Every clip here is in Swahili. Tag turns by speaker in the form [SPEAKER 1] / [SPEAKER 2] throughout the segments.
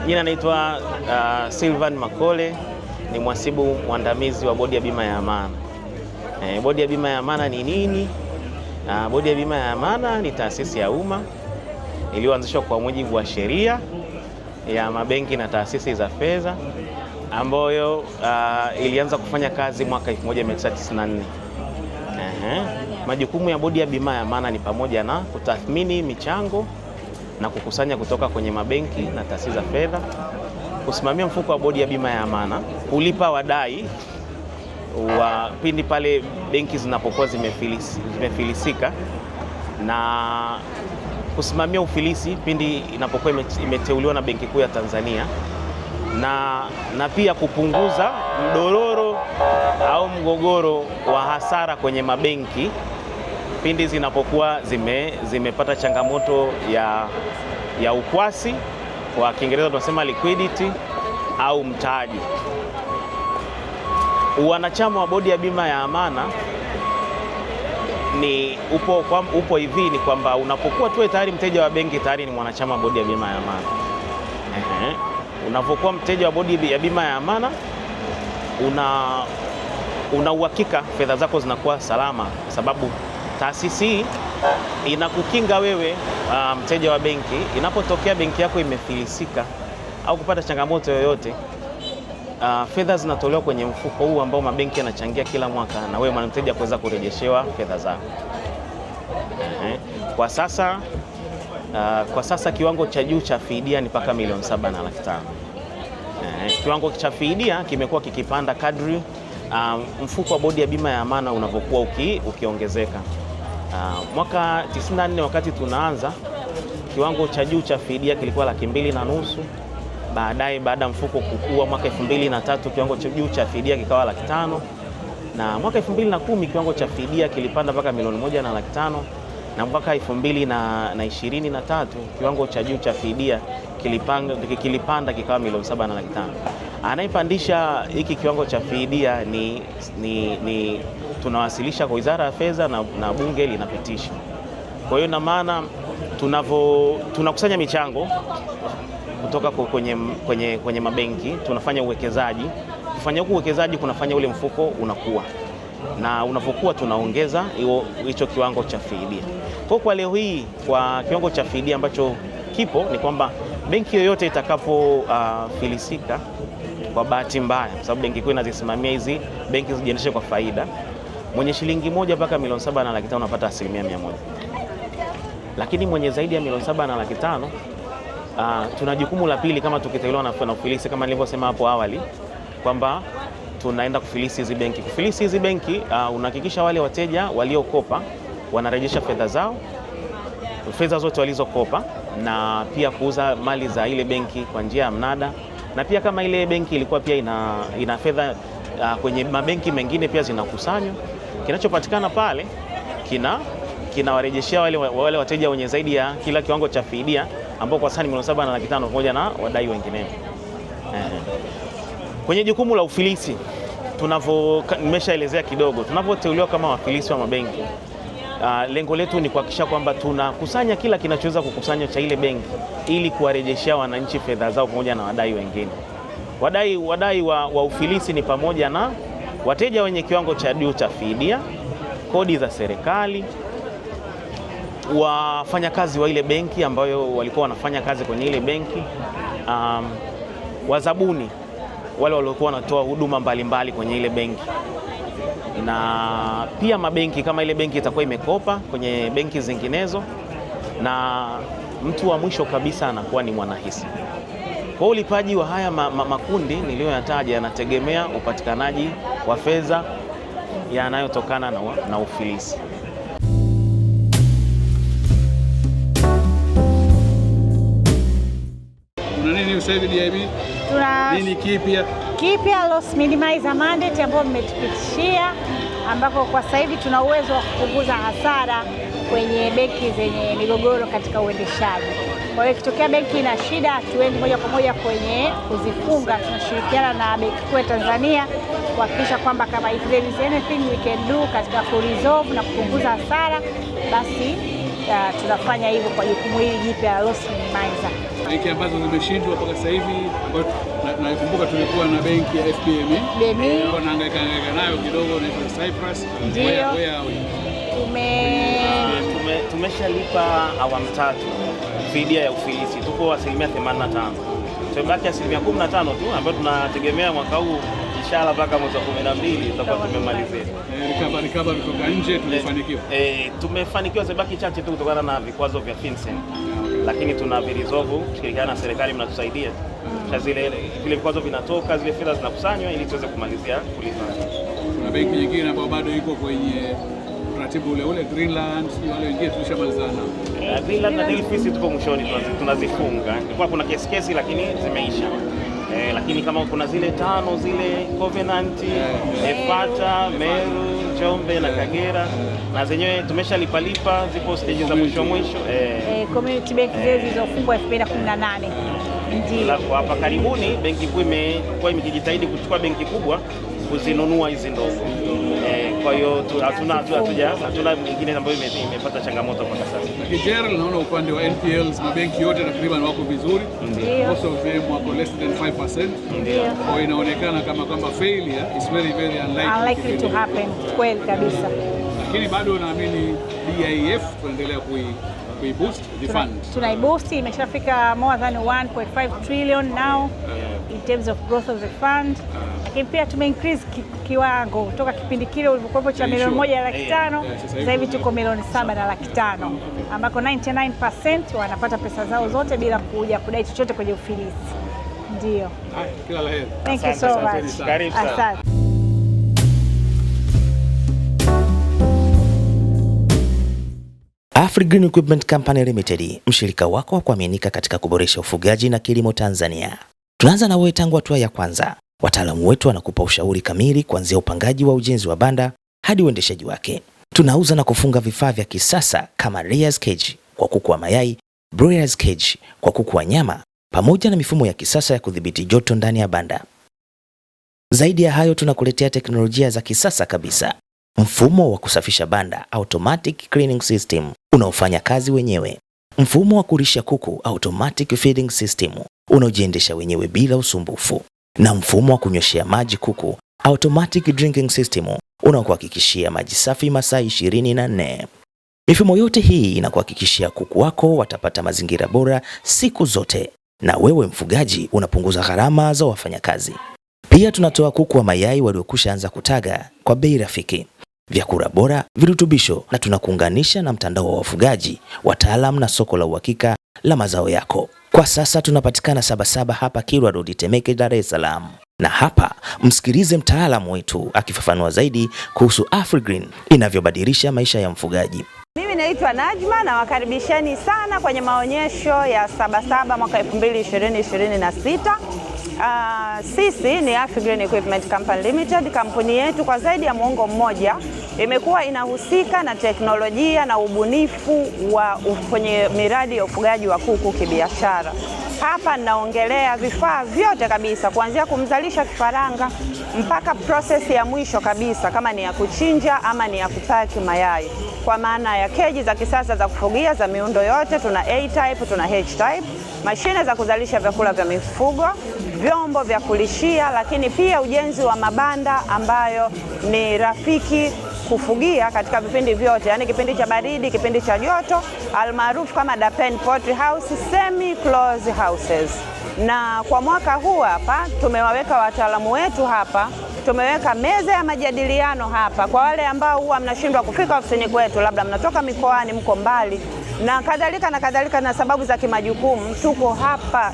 [SPEAKER 1] Jina naitwa Sylvan Makole, ni mhasibu mwandamizi wa Bodi ya Bima ya Amana. Bodi ya Bima ya Amana ni nini? Bodi ya Bima ya Amana ni taasisi ya umma iliyoanzishwa kwa mujibu wa sheria ya mabenki na taasisi za fedha ambayo ilianza kufanya kazi mwaka 1994. Majukumu ya Bodi ya Bima ya Amana ni pamoja na kutathmini michango na kukusanya kutoka kwenye mabenki na taasisi za fedha, kusimamia mfuko wa Bodi ya Bima ya Amana, kulipa wadai wa pindi pale benki zinapokuwa zimefilisika, na kusimamia ufilisi pindi inapokuwa imeteuliwa na Benki Kuu ya Tanzania, na pia kupunguza mdororo au mgogoro wa hasara kwenye mabenki pindi zinapokuwa zimepata changamoto ya ukwasi, kwa Kiingereza tunasema liquidity au mtaji. Wanachama wa Bodi ya Bima ya Amana upo hivi, ni kwamba unapokuwa tu tayari mteja wa benki tayari ni mwanachama wa Bodi ya Bima ya Amana. Unapokuwa mteja wa Bodi ya Bima ya Amana una uhakika fedha zako zinakuwa salama, sababu taasisi hii inakukinga wewe mteja wa benki, inapotokea benki yako imefilisika au kupata changamoto yoyote, fedha zinatolewa kwenye mfuko huu ambao mabenki yanachangia kila mwaka, na wewe mteja kuweza kurejeshewa fedha zako. Kwa sasa kiwango cha juu cha fidia ni mpaka milioni 7.5 milioni. Kiwango cha fidia kimekuwa kikipanda kadri mfuko wa Bodi ya Bima ya Amana unavyokuwa ukiongezeka. Mwaka 94 wakati tunaanza, kiwango cha juu cha fidia kilikuwa 2.5 milioni. Baadaye baada mfuko kukua mwaka 2003 kiwango cha juu cha fidia kikawa 500,000, na mwaka 2010 kiwango cha fidia kilipanda mpaka 1.5 milioni, na mwaka 2023 kiwango cha juu cha fidia kilipanda kikawa 7.5 milioni. Anayepandisha hiki kiwango cha fidia ni tunawasilisha kwa Wizara ya Fedha na Bunge linapitisha. Kwa hiyo na maana tunakusanya michango kutoka kwenye mabenki, tunafanya uwekezaji. Kufanya huku uwekezaji kunafanya ule mfuko unakuwa, na unapokuwa tunaongeza hicho kiwango cha fidia. Kwa leo hii, kwa kiwango cha fidia ambacho kipo ni kwamba benki yoyote itakapofilisika kwa bahati mbaya, kwa sababu Benki Kuu inazisimamia hizi benki zijiendeshe kwa faida, mwenye shilingi moja mpaka milioni 7.5 unapata 100%. Lakini mwenye zaidi ya milioni 7.5 tuna jukumu la pili, kama tukiteuliwa na ufilisi, kama nilivyosema hapo awali kwamba tunaenda kufilisi hizi benki. Kufilisi hizi benki unahakikisha wale wateja waliokopa wanarejesha fedha zao, fedha zote walizokopa, na pia kuuza mali za ile benki kwa njia ya mnada, na pia kama ile benki ilikuwa pia ina fedha kwenye mabenki mengine pia zinakusanywa, kinachopatikana pale kinawarejeshea wale wateja wenye zaidi ya kila kiwango cha fidia, ambao kwa sasa ni milioni 7.5 pamoja na wadai wengineo. Kwenye jukumu la ufilisi, nimeshaelezea kidogo, tunavyoteuliwa kama wafilisi wa mabenki, lengo letu ni kuhakikisha kwamba tunakusanya kila kinachoweza kukusanywa cha ile benki ili kuwarejeshea wananchi fedha zao pamoja na wadai wengine. Wadai wa ufilisi ni pamoja na wateja wenye kiwango cha juu cha fidia, kodi za serikali, wafanyakazi wa ile benki ambayo walikuwa wanafanya kazi kwenye ile benki, wazabuni wale waliokuwa wanatoa huduma mbalimbali kwenye ile benki, na pia mabenki kama ile benki itakuwa imekopa kwenye benki zinginezo, na mtu wa mwisho kabisa anakuwa ni mwanahisa. Kwa ulipaji wa haya makundi niliyoyataja yanategemea upatikanaji wa fedha yanayotokana na ufilisi.
[SPEAKER 2] Nini usaivi DIB? Nini
[SPEAKER 3] kipya loss minimizer mandate ambayo mmetupitishia, ambako kwa sasa hivi tuna uwezo wa kupunguza hasara kwenye benki zenye migogoro katika uendeshaji. Kwa hiyo ikitokea benki ina shida, hatuendi moja kwa moja kwenye kuzifunga, tunashirikiana na Benki Kuu ya Tanzania kuhakikisha kwamba kama if there is anything we can do katika ku resolve na kupunguza hasara, basi tunafanya hivyo kwa jukumu hili jipya la loss minimizer.
[SPEAKER 2] Benki ambazo zimeshindwa mpaka sasa hivi, nakumbuka tulikuwa na benki ya FBME nahangaika nayo kidogo, na Cyprus.
[SPEAKER 1] Tumeshalipa awamu 3 fidia ya ufilisi, tuko 85%. Tumebaki 15% tu ambayo tunategemea mwaka huu inshallah mpaka mwezi wa 12 tutakuwa tumemalizia.
[SPEAKER 2] Recovery kutoka nje tumefanikiwa.
[SPEAKER 1] Tumefanikiwa, zibaki chache tu kutokana na vikwazo vya FinCEN. Lakini tuna resolve, tushirikiana na serikali, mnatusaidia. Vile vikwazo vinatoka, zile fedha zinakusanywa ili tuweze kumalizia kulipa.
[SPEAKER 2] Kuna benki nyingine ambayo bado iko kwenye ratibu ule Greenland, wale wengine tulishamalizana nao.
[SPEAKER 1] Greenland na Delphis tuko mwishoni, tunazifunga. Kulikuwa kuna kesi lakini zimeisha. Lakini kama kuna zile 5 zile Covenant, Efata, Meru, Njombe na Kagera, na zenyewe tumeshalipalipa, zipo stage za mwisho.
[SPEAKER 3] Community bank zilizofungwa 2018. Ndio.
[SPEAKER 1] Kwa hapa karibuni benki kuu imekuwa imejitahidi kuchukua benki kubwa kuzinunua hizi ndogo. Kwa hiyo hatuna nyingine ambayo imepata changamoto mpaka sasa.
[SPEAKER 2] Lakini general naona upande wa NPLs mabenki yote takriban wako vizuri. Most of them wako less than 5%.
[SPEAKER 1] Ndio.
[SPEAKER 2] Kwa inaonekana kama kwamba failure is very
[SPEAKER 3] unlikely to happen. Kweli kabisa.
[SPEAKER 2] Lakini bado naamini DIF tuendelea boost the fund.
[SPEAKER 3] Tunaiboost, imeshafika more than 1.5 trillion now in terms of growth of the fund. Lakini pia increase kiwango kutoka kipindi kile ulivyokuwa cha milioni 1.5, sasa hivi tuko milioni 7.5, ambako 99% wanapata pesa zao zote bila kuja kudai chochote kwenye ufilisi. Ndio.
[SPEAKER 2] Kila la heri.
[SPEAKER 3] Thank you so much. Asante.
[SPEAKER 4] Afrigreen Equipment Company Limited, mshirika wako wa kuaminika katika kuboresha ufugaji na kilimo Tanzania. Tunaanza na wewe tangu hatua ya kwanza. Wataalamu wetu wanakupa ushauri kamili kuanzia upangaji wa ujenzi wa banda hadi uendeshaji wake. Tunauza na kufunga vifaa vya kisasa kama layers cage kwa kuku wa mayai, broilers cage kwa kuku wa nyama, pamoja na mifumo ya kisasa ya kudhibiti joto ndani ya banda. Zaidi ya hayo, tunakuletea teknolojia za kisasa kabisa. Mfumo wa kusafisha banda, automatic cleaning system, unaofanya kazi wenyewe. Mfumo wa kulisha kuku, automatic feeding system, unaojiendesha wenyewe bila usumbufu. Na mfumo wa kunyweshea maji kuku, automatic drinking system, unaokuhakikishia maji safi masaa 24. Mifumo yote hii inakuhakikishia kuku wako watapata mazingira bora siku zote, na wewe mfugaji unapunguza gharama za wafanyakazi. Pia tunatoa kuku wa mayai waliokusha anza kutaga kwa bei rafiki, vyakula bora, virutubisho, na tunakuunganisha na mtandao wa wafugaji, wataalamu na soko la uhakika la mazao yako. Kwa sasa tunapatikana Sabasaba hapa Kilwa Road, Temeke, Dar es Salaam. Na hapa msikilize mtaalamu wetu akifafanua zaidi kuhusu Afrigreen inavyobadilisha maisha ya mfugaji.
[SPEAKER 5] Mimi naitwa Najma na wakaribisheni sana kwenye maonyesho ya Sabasaba mwaka 2026. Sisi ni Afrigreen Equipment Company Limited. Kampuni yetu kwa zaidi ya muongo mmoja imekuwa inahusika na teknolojia na ubunifu kwenye miradi ya ufugaji wa kuku kibiashara. Hapa ninaongelea vifaa vyote kabisa, kuanzia kumzalisha kifaranga mpaka process ya mwisho kabisa, kama ni ya kuchinja ama ni ya kupaki mayai, kwa maana ya keji za kisasa za kufugia za miundo yote. Tuna A-type, tuna H-type, mashine za kuzalisha vyakula vya mifugo, vyombo vya kulishia, lakini pia ujenzi wa mabanda ambayo ni rafiki kufugia katika vipindi vyote, yani kipindi cha baridi, kipindi cha joto, almaarufu kama Dapen Poultry House, semi closed houses. Na kwa mwaka huu hapa tumewaweka wataalamu wetu hapa, tumeweka meza ya majadiliano hapa kwa wale ambao huwa mnashindwa kufika ofisini kwetu, labda mnatoka mikoani, mko mbali na kadhalika na sababu za kimajukumu, tuko hapa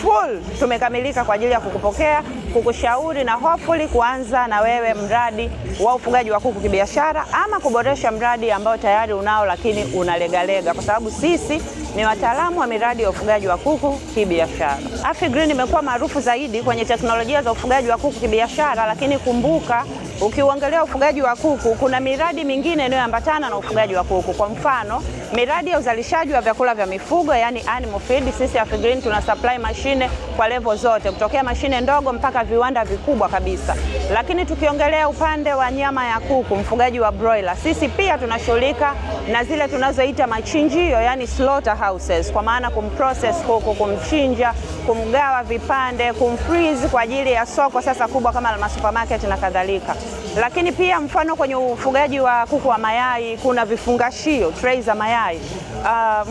[SPEAKER 5] full, tumekamilika kwa ajili ya kukupokea, kukushauri na hopefully kuanza na wewe mradi wa ufugaji wa kuku kibiashara ama kuboresha mradi ambao tayari unao lakini unalegalega, kwa sababu sisi ni wataalamu wa miradi ya ufugaji wa kuku kibiashara. Afrigreen imekuwa maarufu zaidi kwenye teknolojia za ufugaji wa kuku kibiashara, lakini kumbuka, ukiuangalia ufugaji wa kuku kuna miradi mingine inayoambatana na ufugaji wa kuku. Kwa mfano, miradi ya uzalishaji wa vyakula vya mifugo, yani animal feed. Sisi Afrigreen tuna supply mashine kwa level zote, kutokea mashine ndogo mpaka viwanda vikubwa kabisa. Lakini tukiongelea upande wa nyama ya kuku, mfugaji wa broiler, sisi pia tunashughulika na zile tunazoita machinjio, yani slaughterhouses, kwa maana kumprocess kuku, kumchinja, kumgawa vipande, kumfreeze kwa ajili ya soko sasa kubwa kama supermarket na kadhalika. Lakini pia mfano kwenye ufugaji wa kuku wa mayai kuna vifungashio, tray za mayai.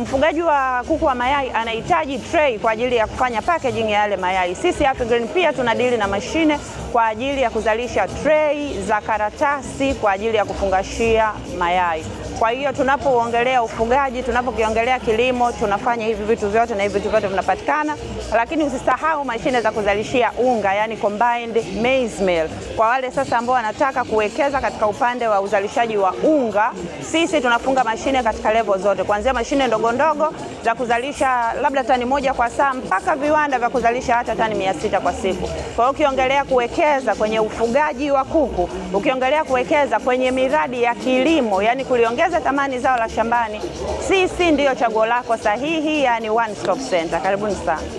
[SPEAKER 5] Mfugaji wa kuku wa mayai anahitaji tray kwa ajili ya kufanya packaging ya yale mayai. Sisi AfriGreen pia tunadili na mashine kwa ajili ya kuzalisha tray za karatasi kwa ajili ya kufungashia mayai. Kwa hiyo tunapoongelea ufugaji, tunapokiongelea kilimo, tunafanya hivi vitu vyote na hivi vitu vyote vinapatikana. Lakini usisahau mashine za kuzalishia unga, yani combined maize mill. Kwa wale sasa ambao wanataka kuwekeza katika upande wa uzalishaji wa unga, sisi tunafunga mashine katika level zote, kuanzia mashine ndogo ndogo za kuzalisha labda tani 1 kwa saa mpaka viwanda vya kuzalisha hata tani 600 kwa siku. Kwa hiyo ukiongelea kuwekeza kwenye ufugaji wa kuku, ukiongelea kuwekeza kwenye miradi ya kilimo, yani kuliongeza thamani zao la shambani, sisi ndio chaguo lako sahihi, yani one stop center. Karibuni sana.